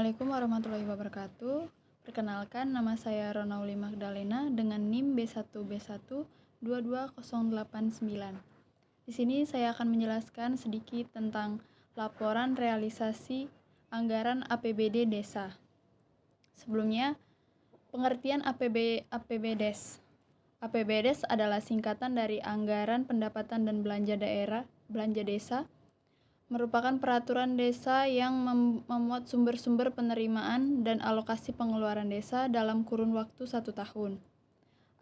Assalamualaikum warahmatullahi wabarakatuh. Perkenalkan, nama saya Ronauli Magdalena dengan NIM B1B1 22089. Di sini saya akan menjelaskan sedikit tentang laporan realisasi anggaran APBD desa. Sebelumnya, pengertian APBDes. APBDes adalah singkatan dari Anggaran Pendapatan dan Belanja Desa, merupakan peraturan desa yang memuat sumber-sumber penerimaan dan alokasi pengeluaran desa dalam kurun waktu 1 tahun.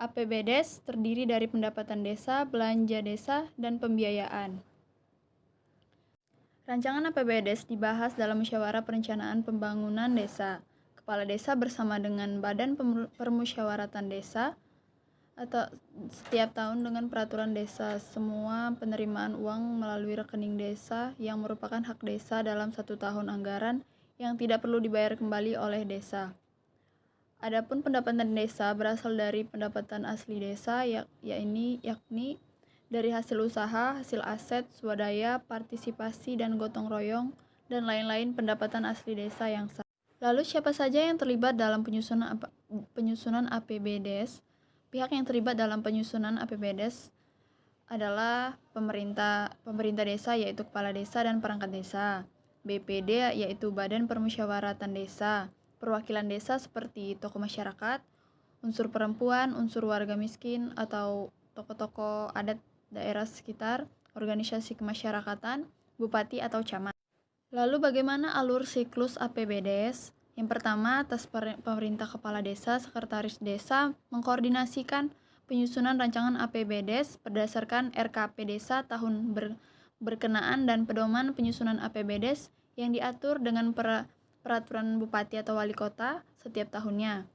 APBDes terdiri dari pendapatan desa, belanja desa, dan pembiayaan. Rancangan APBDes dibahas dalam musyawarah perencanaan pembangunan desa. Kepala desa bersama dengan Badan Permusyawaratan Desa atau setiap tahun dengan peraturan desa, semua penerimaan uang melalui rekening desa yang merupakan hak desa dalam 1 tahun anggaran yang tidak perlu dibayar kembali oleh desa. Adapun pendapatan desa berasal dari pendapatan asli desa yakni dari hasil usaha, hasil aset, swadaya, partisipasi dan gotong royong dan lain-lain pendapatan asli desa yang sah. Lalu siapa saja yang terlibat dalam penyusunan APBDes? Pihak yang terlibat dalam penyusunan APBDes adalah pemerintah desa, yaitu kepala desa dan perangkat desa, BPD yaitu Badan Permusyawaratan Desa, perwakilan desa seperti tokoh masyarakat, unsur perempuan, unsur warga miskin atau tokoh-tokoh adat daerah sekitar, organisasi kemasyarakatan, bupati atau camat. Lalu bagaimana alur siklus APBDes? Yang pertama, atas pemerintah kepala desa, sekretaris desa mengkoordinasikan penyusunan rancangan APBDes berdasarkan RKP desa tahun berkenaan dan pedoman penyusunan APBDes yang diatur dengan peraturan bupati atau wali kota setiap tahunnya.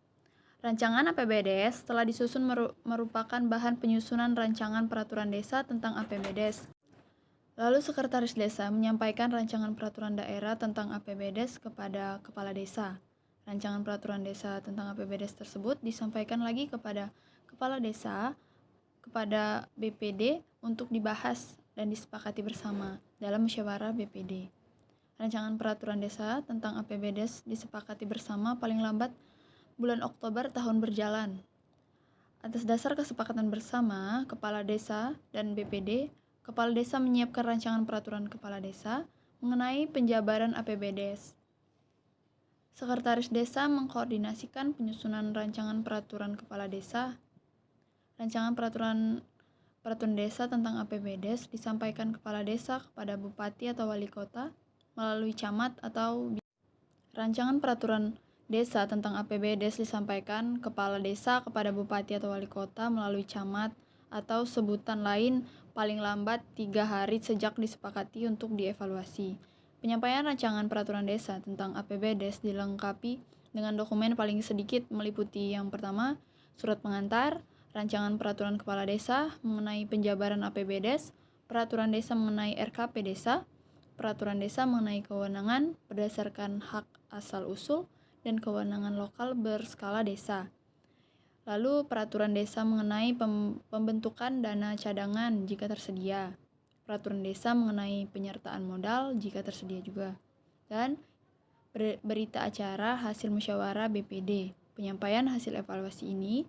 Rancangan APBDes setelah disusun merupakan bahan penyusunan rancangan peraturan desa tentang APBDes. Lalu sekretaris desa menyampaikan rancangan peraturan daerah tentang APBDes kepada kepala desa. Rancangan peraturan desa tentang APBDes tersebut disampaikan lagi kepada kepala desa, kepada BPD untuk dibahas dan disepakati bersama dalam musyawarah BPD. Rancangan peraturan desa tentang APBDes disepakati bersama paling lambat bulan Oktober tahun berjalan. Atas dasar kesepakatan bersama kepala desa dan BPD, kepala desa menyiapkan rancangan peraturan kepala desa mengenai penjabaran APBDes. Sekretaris desa mengkoordinasikan penyusunan rancangan peraturan kepala desa. Rancangan peraturan desa tentang APBDes disampaikan kepala desa kepada bupati atau wali kota melalui camat atau rancangan peraturan desa tentang APBDes disampaikan kepala desa kepada bupati atau wali kota melalui camat atau sebutan lain paling lambat 3 hari sejak disepakati untuk dievaluasi. Penyampaian rancangan peraturan desa tentang APBDes dilengkapi dengan dokumen paling sedikit meliputi yang pertama, surat pengantar, rancangan peraturan kepala desa mengenai penjabaran APBDes, peraturan desa mengenai RKP desa, peraturan desa mengenai kewenangan berdasarkan hak asal-usul dan kewenangan lokal berskala desa. Lalu peraturan desa mengenai pembentukan dana cadangan jika tersedia. Peraturan desa mengenai penyertaan modal jika tersedia juga. Dan berita acara hasil musyawarah BPD. Penyampaian hasil evaluasi ini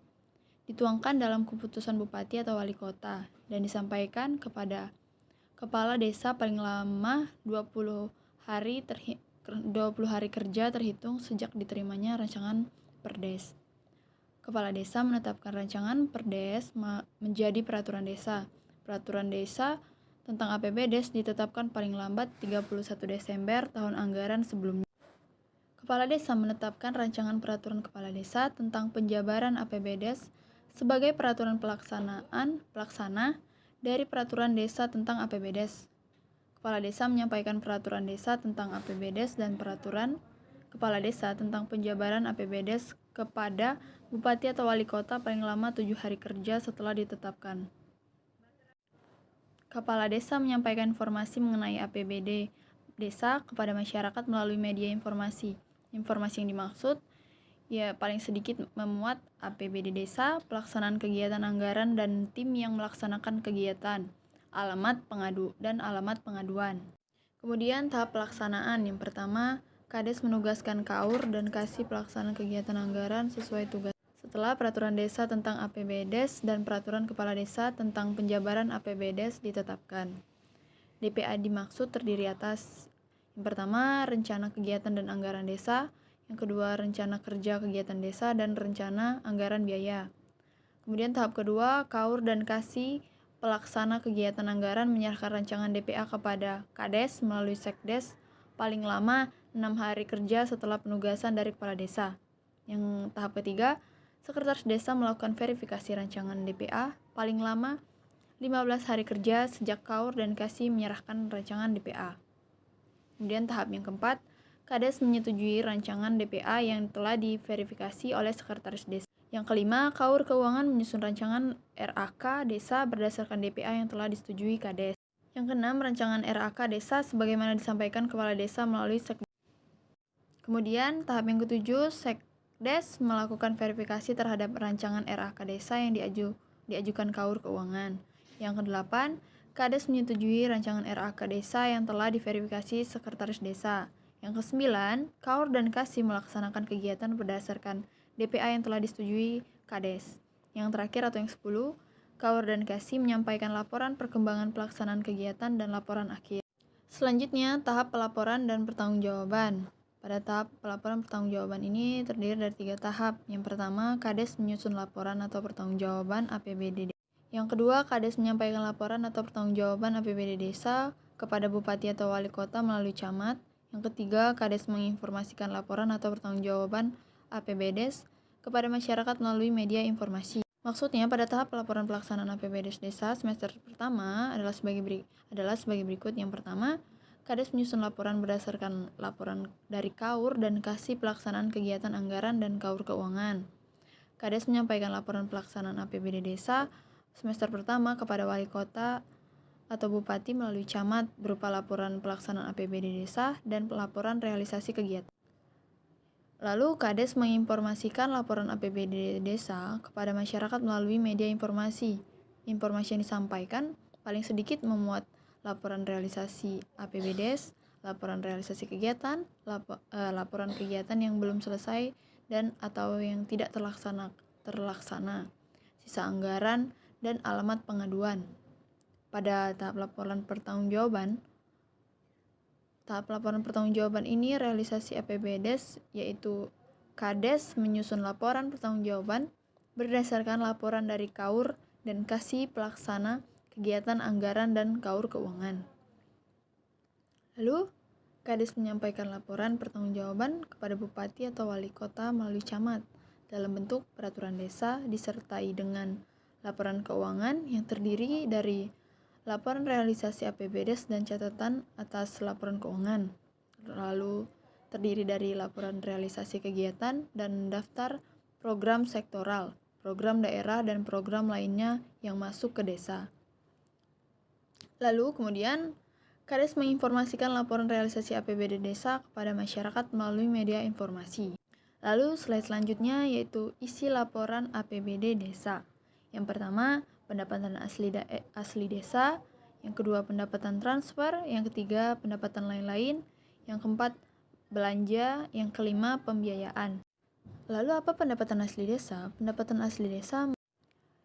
dituangkan dalam keputusan bupati atau wali kota dan disampaikan kepada kepala desa paling lama 20 hari kerja terhitung sejak diterimanya rancangan Perdes. Kepala desa menetapkan rancangan Perdes menjadi peraturan desa. Peraturan desa tentang APBDes ditetapkan paling lambat 31 Desember tahun anggaran sebelumnya. Kepala desa menetapkan rancangan peraturan kepala desa tentang penjabaran APBDes sebagai peraturan pelaksana dari peraturan desa tentang APBDes. Kepala desa menyampaikan peraturan desa tentang APBDes dan peraturan kepala desa tentang penjabaran APBDes kepada bupati atau wali kota paling lama 7 hari kerja setelah ditetapkan. Kepala desa menyampaikan informasi mengenai APBD desa kepada masyarakat melalui media informasi. Informasi yang dimaksud paling sedikit memuat APBD desa, pelaksanaan kegiatan anggaran dan tim yang melaksanakan kegiatan, alamat pengaduan. Kemudian tahap pelaksanaan. Yang pertama, Kades menugaskan KAUR dan Kasih pelaksanaan kegiatan anggaran sesuai tugas. Setelah peraturan desa tentang APBDes dan peraturan kepala desa tentang penjabaran APBDes ditetapkan. DPA dimaksud terdiri atas: yang pertama, rencana kegiatan dan anggaran desa; yang kedua, rencana kerja kegiatan desa dan rencana anggaran biaya. Kemudian tahap kedua, KAUR dan Kasih pelaksana kegiatan anggaran menyerahkan rancangan DPA kepada Kades melalui Sekdes paling lama 6 hari kerja setelah penugasan dari kepala desa. Yang tahap ketiga, Sekretaris Desa melakukan verifikasi rancangan DPA paling lama 15 hari kerja sejak KAUR dan Kasih menyerahkan rancangan DPA. Kemudian tahap yang keempat, Kades menyetujui rancangan DPA yang telah diverifikasi oleh Sekretaris Desa. Yang kelima, KAUR Keuangan menyusun rancangan RAK Desa berdasarkan DPA yang telah disetujui Kades. Yang keenam, rancangan RAK Desa sebagaimana disampaikan Kepala Desa melalui Sekdes. Kemudian tahap yang ketujuh, Sekdes melakukan verifikasi terhadap rancangan RAK Desa yang diajukan KAUR Keuangan. Yang kedelapan, Kades menyetujui rancangan RAK Desa yang telah diverifikasi Sekretaris Desa. Yang kesembilan, KAUR dan Kasih melaksanakan kegiatan berdasarkan DPA yang telah disetujui Kades. Yang terakhir atau yang 10, KAUR dan Kasih menyampaikan laporan perkembangan pelaksanaan kegiatan dan laporan akhir. Selanjutnya, tahap pelaporan dan pertanggungjawaban. Pada tahap pelaporan pertanggungjawaban ini terdiri dari 3 tahap. Yang pertama, Kades menyusun laporan atau pertanggungjawaban APBD. Yang kedua, Kades menyampaikan laporan atau pertanggungjawaban APBD desa kepada Bupati atau Wali Kota melalui camat. Yang ketiga, Kades menginformasikan laporan atau pertanggungjawaban APBDes kepada masyarakat melalui media informasi. Maksudnya, pada tahap pelaporan pelaksanaan APBDes desa semester pertama adalah sebagai berikut. Yang pertama, Kades menyusun laporan berdasarkan laporan dari KAUR dan Kasih pelaksanaan kegiatan anggaran dan KAUR Keuangan. Kades menyampaikan laporan pelaksanaan APBD desa semester pertama kepada Wali Kota atau Bupati melalui camat berupa laporan pelaksanaan APBD desa dan laporan realisasi kegiatan. Lalu Kades menginformasikan laporan APBD desa kepada masyarakat melalui media informasi. Informasi yang disampaikan paling sedikit memuat laporan realisasi APBDes, laporan realisasi kegiatan, laporan kegiatan yang belum selesai dan atau yang tidak terlaksana, sisa anggaran, dan alamat pengaduan. Pada tahap laporan pertanggungjawaban ini realisasi APBDes, yaitu Kades menyusun laporan pertanggungjawaban berdasarkan laporan dari KAUR dan Kasih pelaksana kegiatan anggaran dan KAUR Keuangan. Lalu, Kades menyampaikan laporan pertanggungjawaban kepada Bupati atau Wali Kota melalui camat dalam bentuk peraturan desa disertai dengan laporan keuangan yang terdiri dari laporan realisasi APBDes dan catatan atas laporan keuangan. Lalu terdiri dari laporan realisasi kegiatan dan daftar program sektoral, program daerah, dan program lainnya yang masuk ke desa. Lalu kemudian Kades menginformasikan laporan realisasi APBD desa kepada masyarakat melalui media informasi. Lalu slide selanjutnya yaitu isi laporan APBD desa. Yang pertama, pendapatan asli desa. Yang kedua, pendapatan transfer. Yang ketiga, pendapatan lain-lain. Yang keempat, belanja. Yang kelima, pembiayaan. Lalu apa pendapatan asli desa? Pendapatan asli desa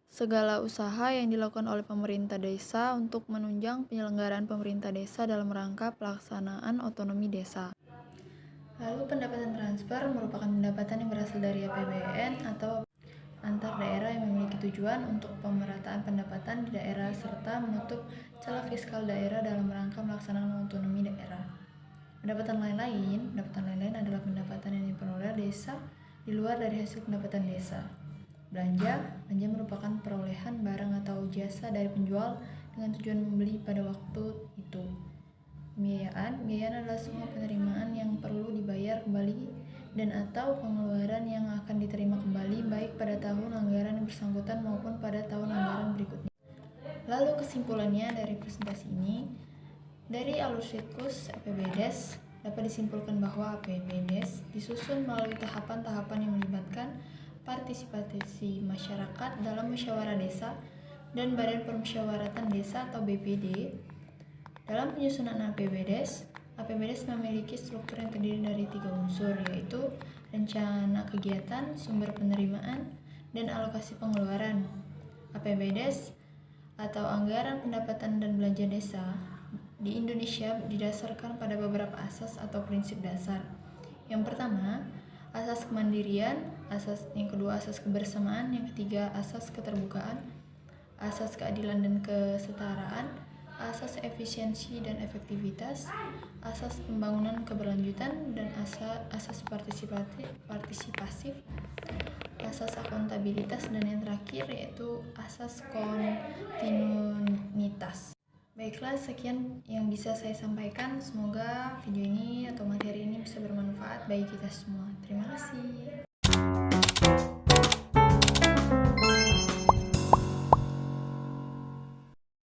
segala usaha yang dilakukan oleh pemerintah desa untuk menunjang penyelenggaraan pemerintah desa dalam rangka pelaksanaan otonomi desa. Lalu pendapatan transfer merupakan pendapatan yang berasal dari APBN atau antar daerah yang memiliki tujuan untuk pemerataan pendapatan di daerah serta menutup celah fiskal daerah dalam rangka melaksanaan otonomi daerah. Pendapatan lain-lain adalah pendapatan yang diperoleh desa di luar dari hasil pendapatan desa. Belanja merupakan perolehan barang atau jasa dari penjual dengan tujuan membeli pada waktu itu. Pembiayaan adalah semua penerimaan yang perlu dibayar kembali dan atau pengeluaran yang akan diterima kembali baik pada tahun anggaran yang bersangkutan maupun pada tahun anggaran berikutnya. Lalu kesimpulannya dari presentasi ini, dari alur siklus APBDes dapat disimpulkan bahwa APBDes disusun melalui tahapan-tahapan yang melibatkan partisipasi masyarakat dalam musyawarah desa dan Badan Permusyawaratan Desa atau BPD. Dalam penyusunan APBDes, APBDes memiliki struktur yang terdiri dari 3 unsur, yaitu rencana kegiatan, sumber penerimaan, dan alokasi pengeluaran. APBDes atau Anggaran Pendapatan dan Belanja Desa di Indonesia didasarkan pada beberapa asas atau prinsip dasar. Yang pertama, asas kemandirian, yang kedua asas kebersamaan, yang ketiga asas keterbukaan, asas keadilan dan kesetaraan, asas efisiensi dan efektivitas, asas pembangunan keberlanjutan, dan asas partisipasif, asas akuntabilitas, dan yang terakhir yaitu asas kontinuitas. Baiklah, sekian yang bisa saya sampaikan. Semoga video ini atau materi ini bisa bermanfaat bagi kita semua. Terima kasih.